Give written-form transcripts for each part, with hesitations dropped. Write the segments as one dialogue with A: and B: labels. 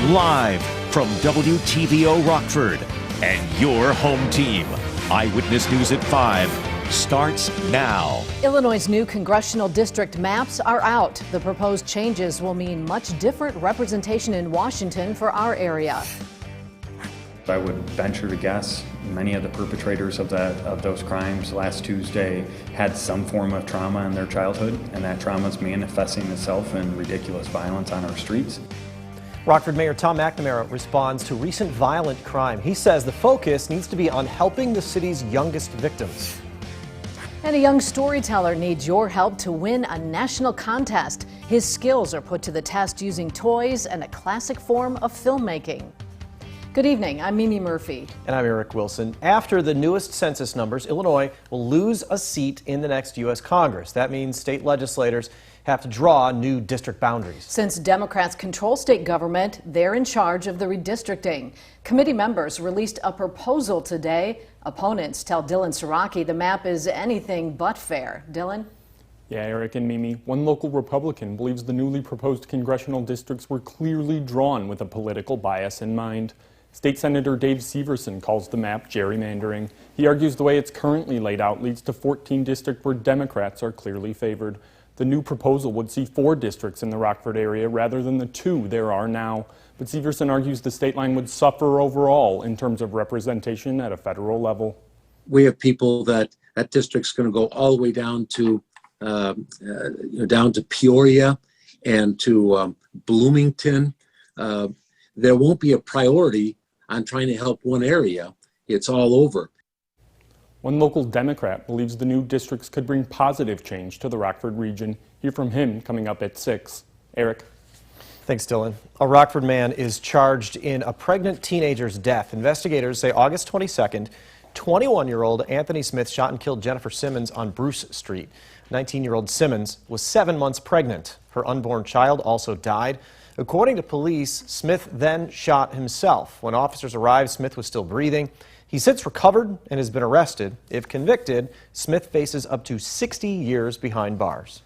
A: Live from WTVO Rockford and your home team. Eyewitness News at 5 starts now.
B: Illinois' new congressional district maps are out. The proposed changes will mean much different representation in Washington for our area.
C: I would venture to guess many of the perpetrators of those crimes last Tuesday had some form of trauma in their childhood, and that trauma is manifesting itself in ridiculous violence on our streets.
D: Rockford Mayor Tom McNamara responds to recent violent crime. He says the focus needs to be on helping the city's youngest victims.
B: And a young storyteller needs your help to win a national contest. His skills are put to the test using toys and a classic form of filmmaking. Good evening, I'm Mimi Murphy.
D: And I'm Eric Wilson. After the newest census numbers, Illinois will lose a seat in the next U.S. Congress. That means state legislators have to draw new district boundaries. Since
B: Democrats control state government, they're in charge of the redistricting. Committee members released a proposal today. Opponents tell Dylan Siraki the map is anything but fair. Dylan?
E: Yeah, Eric and Mimi, one local Republican believes the newly proposed congressional districts were clearly drawn with a political bias in mind. State Senator Dave Severson calls the map gerrymandering. He argues the way it's currently laid out leads to 14 districts where Democrats are clearly favored. The new proposal would see 4 districts in the Rockford area rather than the 2 there are now. But Severson argues the state line would suffer overall in terms of representation at a federal level.
F: We have people that district's going to go all the way down to Peoria and to Bloomington. There won't be a priority on trying to help one area. It's all over.
E: One local Democrat believes the new districts could bring positive change to the Rockford region. Hear from him coming up at 6. Eric.
D: Thanks, Dylan. A Rockford man is charged in a pregnant teenager's death. Investigators say August 22nd, 21-year-old Anthony Smith shot and killed Jennifer Simmons on Bruce Street. 19-year-old Simmons was 7 months pregnant. Her unborn child also died. According to police, Smith then shot himself. When officers arrived, Smith was still breathing. He's since recovered and has been arrested. If convicted, Smith faces up to 60 years behind bars.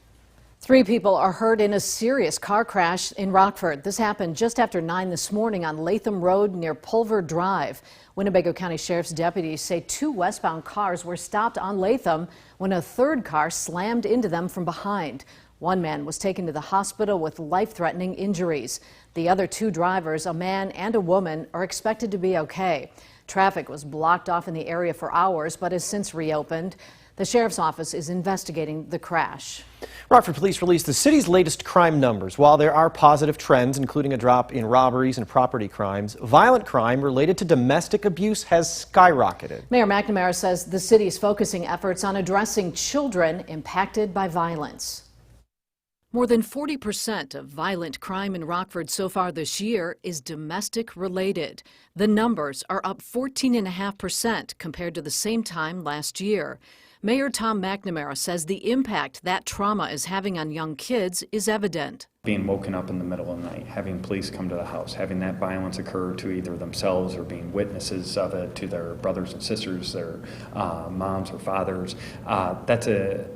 B: 3 people are hurt in a serious car crash in Rockford. This happened just after 9 this morning on Latham Road near Pulver Drive. Winnebago County Sheriff's deputies say 2 westbound cars were stopped on Latham when a third car slammed into them from behind. One man was taken to the hospital with life-threatening injuries. The other 2 drivers, a man and a woman, are expected to be okay. Traffic was blocked off in the area for hours, but has since reopened. The sheriff's office is investigating the crash.
D: Rockford police released the city's latest crime numbers. While there are positive trends, including a drop in robberies and property crimes, violent crime related to domestic abuse has skyrocketed.
B: Mayor McNamara says the city is focusing efforts on addressing children impacted by violence. More than 40% of violent crime in Rockford so far this year is domestic related. The numbers are up 14.5% compared to the same time last year. Mayor Tom McNamara says the impact that trauma is having on young kids is evident.
C: Being woken up in the middle of the night, having police come to the house, having that violence occur to either themselves or being witnesses of it to their brothers and sisters, their moms or fathers, that's a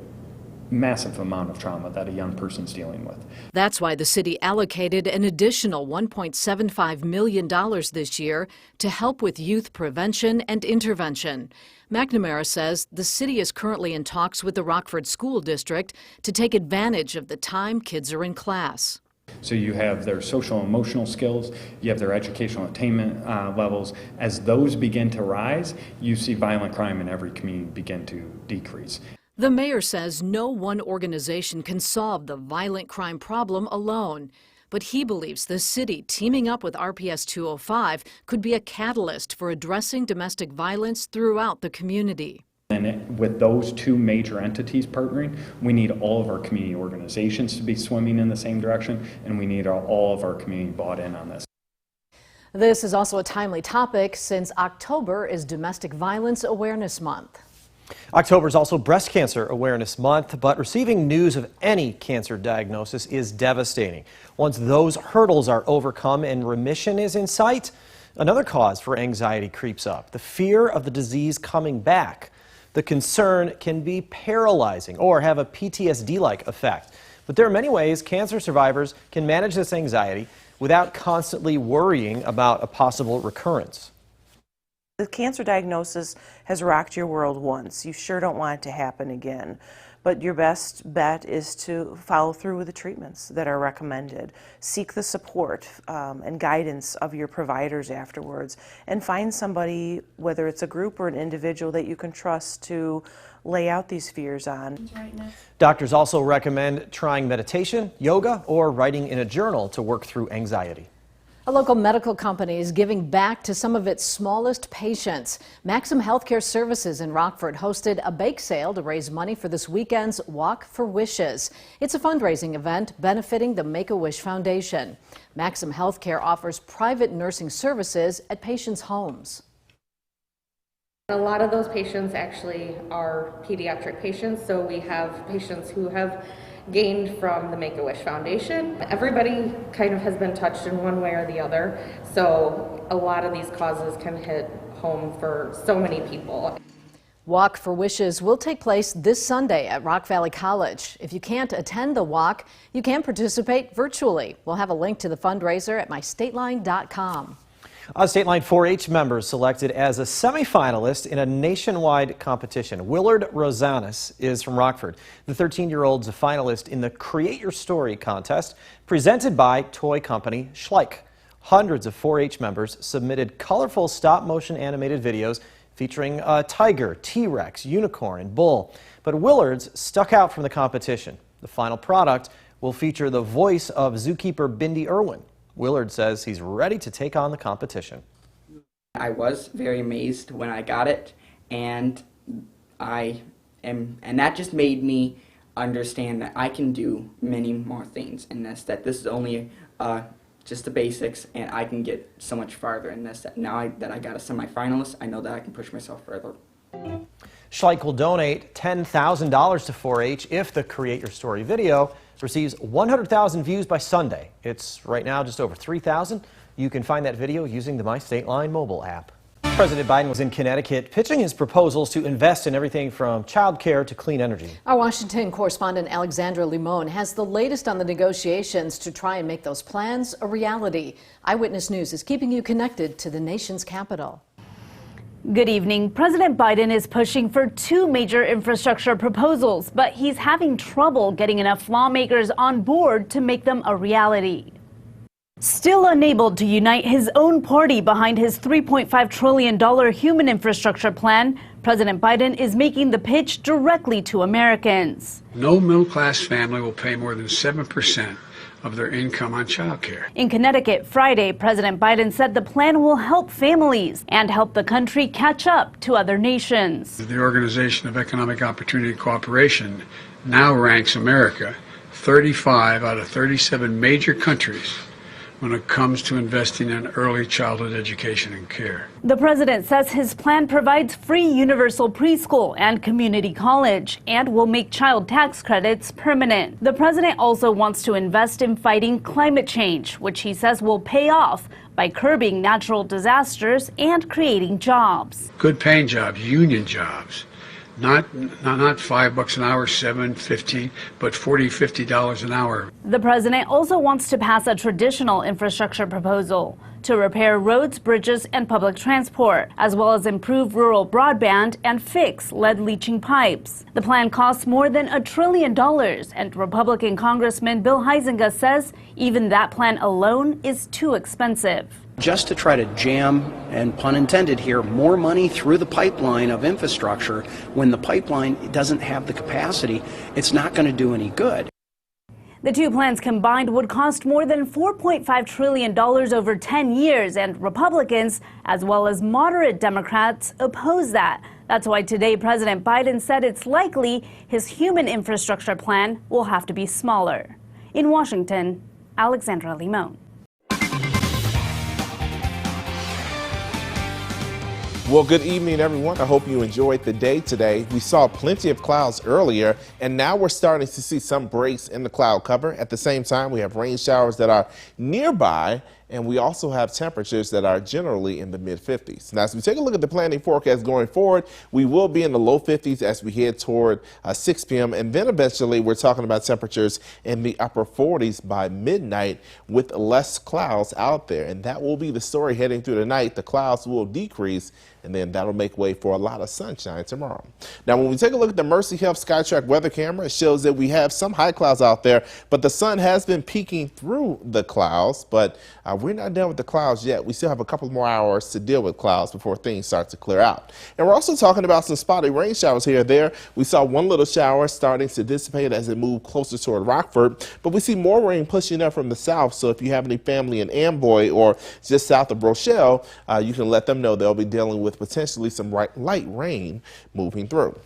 C: massive amount of trauma that a young person's dealing with.
B: That's why the city allocated an additional $1.75 million this year to help with youth prevention and intervention. McNamara says the city is currently in talks with the Rockford School District to take advantage of the time kids are in class.
C: So you have their social and emotional skills, you have their educational attainment levels. As those begin to rise, you see violent crime in every community begin to decrease.
B: The mayor says no one organization can solve the violent crime problem alone, but he believes the city teaming up with RPS 205 could be a catalyst for addressing domestic violence throughout the community.
C: And with those 2 major entities partnering, we need all of our community organizations to be swimming in the same direction, and we need all of our community bought in on this.
B: This is also a timely topic since October is Domestic Violence Awareness Month.
D: October is also Breast Cancer Awareness Month, but receiving news of any cancer diagnosis is devastating. Once those hurdles are overcome and remission is in sight, another cause for anxiety creeps up, the fear of the disease coming back. The concern can be paralyzing or have a PTSD-like effect. But there are many ways cancer survivors can manage this anxiety without constantly worrying about a possible recurrence.
G: The cancer diagnosis has rocked your world once. You sure don't want it to happen again. But your best bet is to follow through with the treatments that are recommended. Seek the support and guidance of your providers afterwards, and find somebody, whether it's a group or an individual, that you can trust to lay out these fears on.
D: Doctors also recommend trying meditation, yoga, or writing in a journal to work through anxiety.
B: A local medical company is giving back to some of its smallest patients. Maxim Healthcare Services in Rockford hosted a bake sale to raise money for this weekend's Walk for Wishes. It's a fundraising event benefiting the Make-A-Wish Foundation. Maxim Healthcare offers private nursing services at patients' homes.
H: A lot of those patients actually are pediatric patients, so we have patients who have gained from the Make-A-Wish Foundation. Everybody kind of has been touched in one way or the other, so a lot of these causes can hit home for so many people.
B: Walk for Wishes will take place this Sunday at Rock Valley College. If you can't attend the walk, you can participate virtually. We'll have a link to the fundraiser at mystateline.com.
D: Stateline 4-H members selected as a semifinalist in a nationwide competition. Willard Rosanis is from Rockford. The 13-year-old's a finalist in the Create Your Story contest presented by toy company Schleich. Hundreds of 4-H members submitted colorful stop-motion animated videos featuring a tiger, T-Rex, unicorn, and bull. But Willard's stuck out from the competition. The final product will feature the voice of zookeeper Bindi Irwin. Willard says he's ready to take on the competition.
I: I was very amazed when I got it, and that just made me understand that I can do many more things in this, that this is only just the basics, and I can get so much farther in this. That now that I got a semifinalist, I know that I can push myself further.
D: Schleich will donate $10,000 to 4-H if the Create Your Story video receives 100,000 views by Sunday. It's right now just over 3,000. You can find that video using the My Stateline mobile app. President Biden was in Connecticut pitching his proposals to invest in everything from child care to clean energy.
B: Our Washington correspondent Alexandra Limon has the latest on the negotiations to try and make those plans a reality. Eyewitness News is keeping you connected to the nation's capital.
J: Good evening. President Biden is pushing for two major infrastructure proposals, but he's having trouble getting enough lawmakers on board to make them a reality. Still unable to unite his own party behind his $3.5 trillion human infrastructure plan, President Biden is making the pitch directly to Americans.
K: No middle-class family will pay more than 7% of their income on child care.
J: In Connecticut Friday, President Biden said the plan will help families and help the country catch up to other nations.
K: The Organization of Economic Opportunity and Cooperation now ranks America 35 out of 37 major countries when it comes to investing in early childhood education and care.
J: The president says his plan provides free universal preschool and community college and will make child tax credits permanent. The president also wants to invest in fighting climate change, which he says will pay off by curbing natural disasters and creating jobs.
K: Good paying jobs, union jobs. Not $5 an hour, $7, $15, but $40, $50 an hour.
J: The president also wants to pass a traditional infrastructure proposal to repair roads, bridges, and public transport, as well as improve rural broadband and fix lead-leaching pipes. The plan costs more than $1 trillion, and Republican Congressman Bill Huizenga says even that plan alone is too expensive.
L: Just to try to jam, and pun intended here, more money through the pipeline of infrastructure when the pipeline doesn't have the capacity, it's not going to do any good.
J: The two plans combined would cost more than $4.5 trillion over 10 years, and Republicans, as well as moderate Democrats, oppose that. That's why today President Biden said it's likely his human infrastructure plan will have to be smaller. In Washington, Alexandra Limon.
M: Well, good evening, everyone. I hope you enjoyed the day today. We saw plenty of clouds earlier, and now we're starting to see some breaks in the cloud cover. At the same time, we have rain showers that are nearby, and we also have temperatures that are generally in the mid-50s. Now, as we take a look at the planning forecast going forward, we will be in the low 50s as we head toward 6 p.m. and then eventually we're talking about temperatures in the upper 40s by midnight with less clouds out there, and that will be the story heading through the night. The clouds will decrease, and then that'll make way for a lot of sunshine tomorrow. Now, when we take a look at the Mercy Health SkyTrack weather camera, it shows that we have some high clouds out there, but the sun has been peeking through the clouds, but we're not done with the clouds yet. We still have a couple more hours to deal with clouds before things start to clear out. And we're also talking about some spotty rain showers here or there. We saw one little shower starting to dissipate as it moved closer toward Rockford, but we see more rain pushing up from the south. So if you have any family in Amboy or just south of Rochelle, you can let them know they'll be dealing with potentially some light rain moving through.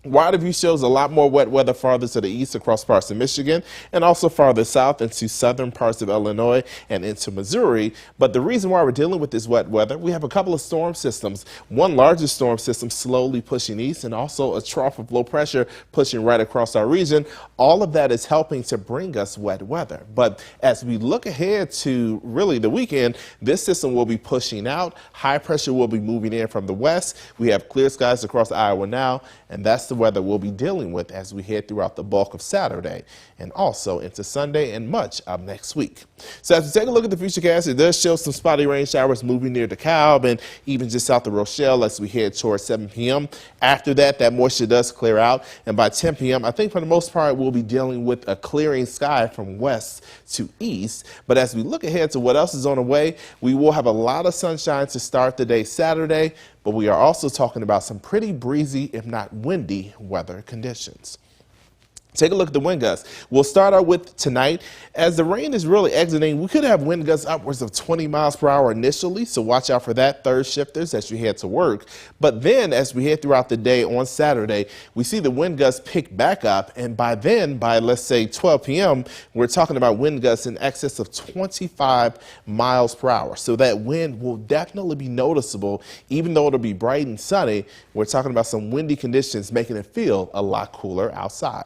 M: Wide view shows a lot more wet weather farther to the east across parts of Michigan and also farther south into southern parts of Illinois and into Missouri. But the reason why we're dealing with this wet weather, we have a couple of storm systems. One larger storm system slowly pushing east and also a trough of low pressure pushing right across our region. All of that is helping to bring us wet weather. But as we look ahead to really the weekend, this system will be pushing out. High pressure will be moving in from the west. We have clear skies across Iowa now, and that's the weather we'll be dealing with as we head throughout the bulk of Saturday and also into Sunday and much of next week. So as we take a look at the futurecast, it does show some spotty rain showers moving near DeKalb and even just south of Rochelle as we head towards 7 p.m. After that, that moisture does clear out, and by 10 p.m., I think for the most part we'll be dealing with a clearing sky from west to east. But as we look ahead to what else is on the way, we will have a lot of sunshine to start the day Saturday, but we are also talking about some pretty breezy, if not windy, weather conditions. Take a look at the wind gusts. We'll start out with tonight. As the rain is really exiting, we could have wind gusts upwards of 20 miles per hour initially, so watch out for that, third shifters, as you head to work. But then as we head throughout the day on Saturday, we see the wind gusts pick back up, and by then, by let's say 12 p.m., we're talking about wind gusts in excess of 25 miles per hour. So that wind will definitely be noticeable, even though it'll be bright and sunny. We're talking about some windy conditions making it feel a lot cooler outside.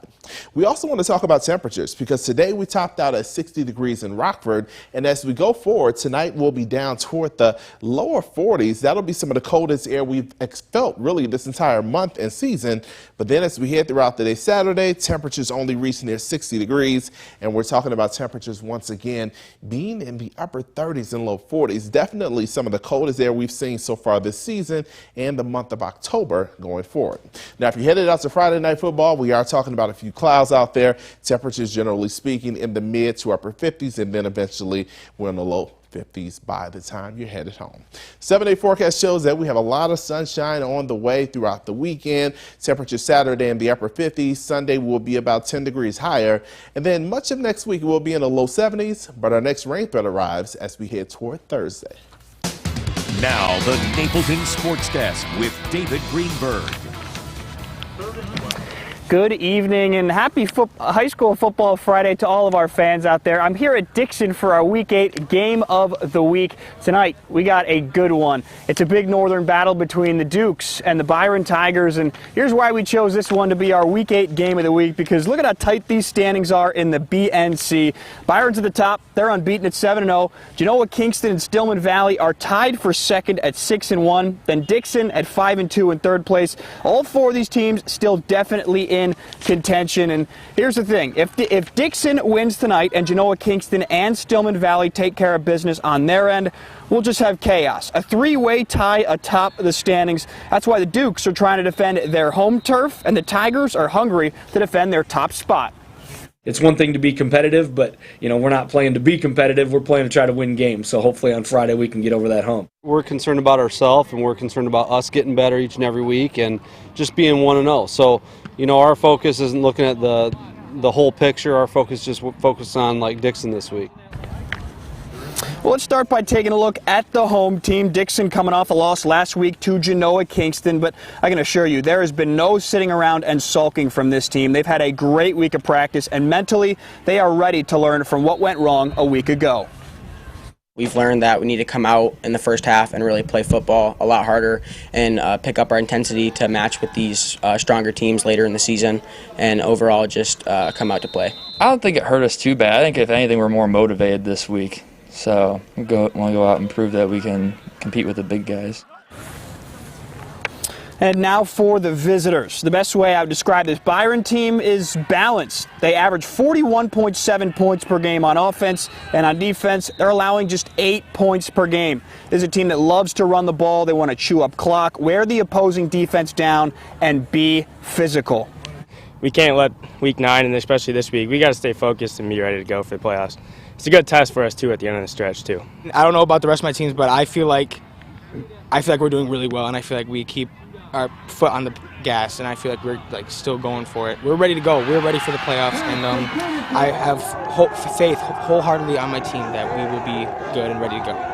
M: We also want to talk about temperatures because today we topped out at 60 degrees in Rockford, and as we go forward, tonight we'll be down toward the lower 40s. That'll be some of the coldest air we've felt really this entire month and season. But then as we head throughout the day Saturday, temperatures only reach near 60 degrees, and we're talking about temperatures once again being in the upper 30s and low 40s. Definitely some of the coldest air we've seen so far this season and the month of October going forward. Now, if you're headed out to Friday Night Football, we are talking about a few clouds out there. Temperatures generally speaking in the mid to upper 50s, and then eventually we're in the low 50s by the time you're headed home. 7-day forecast shows that we have a lot of sunshine on the way throughout the weekend. Temperature Saturday in the upper 50s. Sunday will be about 10 degrees higher, and then much of next week will be in the low 70s, but our next rain threat arrives as we head toward Thursday.
A: Now the Napleton Sports Desk with David Greenberg.
N: Good evening and happy high school football Friday to all of our fans out there. I'm here at Dixon for our Week 8 game of the week. Tonight, we got a good one. It's a big northern battle between the Dukes and the Byron Tigers, and here's why we chose this one to be our Week 8 game of the week, because look at how tight these standings are in the BNC. Byron's at the top. They're unbeaten at 7-0. Genoa, Kingston, and Stillman Valley are tied for second at 6-1. Then Dixon at 5-2 in third place. All four of these teams still definitely in contention. And here's the thing, if Dixon wins tonight and Genoa, Kingston, and Stillman Valley take care of business on their end, we'll just have chaos. A three-way tie atop the standings. That's why the Dukes are trying to defend their home turf, and the Tigers are hungry to defend their top spot.
O: It's one thing to be competitive, but we're not playing to be competitive. We're playing to try to win games. So hopefully on Friday we can get over that hump.
P: We're concerned about ourselves, and we're concerned about us getting better each and every week and just being 1-0. So, our focus isn't looking at the whole picture. Our focus is just focused on Dixon this week.
N: Well, let's start by taking a look at the home team. Dixon coming off a loss last week to Genoa, Kingston, but I can assure you there has been no sitting around and sulking from this team. They've had a great week of practice, and mentally they are ready to learn from what went wrong a week ago.
Q: We've learned that we need to come out in the first half and really play football a lot harder and pick up our intensity to match with these stronger teams later in the season, and overall just come out to play.
R: I don't think it hurt us too bad. I think if anything we're more motivated this week. So we want to go out and prove that we can compete with the big guys.
N: And now for the visitors. The best way I would describe this Byron team is balanced. They average 41.7 points per game on offense, and on defense, they're allowing just 8 points per game. This is a team that loves to run the ball. They want to chew up clock, wear the opposing defense down, and be physical.
S: We can't let week 9, and especially this week, we got to stay focused and be ready to go for the playoffs. It's a good test for us, too, at the end of the stretch, too.
T: I don't know about the rest of my teams, but I feel like we're doing really well, and I feel like we keep our foot on the gas, and I feel like we're still going for it. We're ready to go. We're ready for the playoffs, and I have faith wholeheartedly on my team that we will be good and ready to go.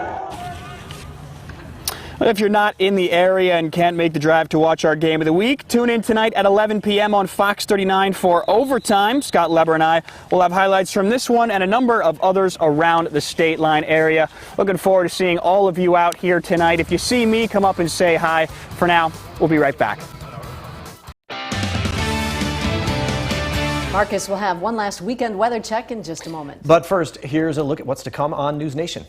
N: If you're not in the area and can't make the drive to watch our game of the week, tune in tonight at 11 p.m. on Fox 39 for Overtime. Scott Leber and I will have highlights from this one and a number of others around the Stateline area. Looking forward to seeing all of you out here tonight. If you see me, come up and say hi. For now, we'll be right back.
B: Marcus will have one last weekend weather check in just a moment.
D: But first, here's a look at what's to come on News Nation.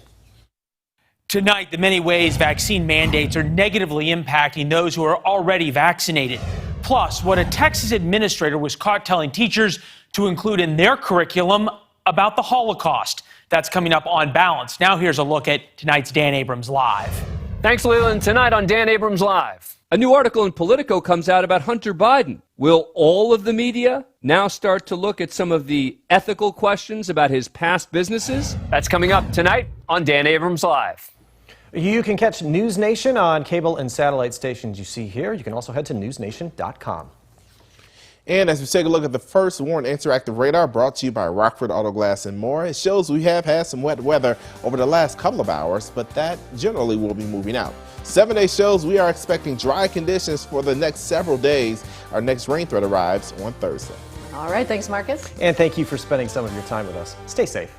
U: Tonight, the many ways vaccine mandates are negatively impacting those who are already vaccinated. Plus, what a Texas administrator was caught telling teachers to include in their curriculum about the Holocaust. That's coming up on Balance. Now here's a look at tonight's Dan Abrams Live.
V: Thanks, Leland. Tonight on Dan Abrams Live. A new article in Politico comes out about Hunter Biden. Will all of the media now start to look at some of the ethical questions about his past businesses? That's coming up tonight on Dan Abrams Live.
D: You can catch News Nation on cable and satellite stations you see here. You can also head to newsnation.com.
M: And as we take a look at the first Warren Interactive Radar brought to you by Rockford Auto Glass and more, it shows we have had some wet weather over the last couple of hours, but that generally will be moving out. 7-day shows we are expecting dry conditions for the next several days. Our next rain threat arrives on Thursday.
B: All right, thanks, Marcus.
D: And thank you for spending some of your time with us. Stay safe.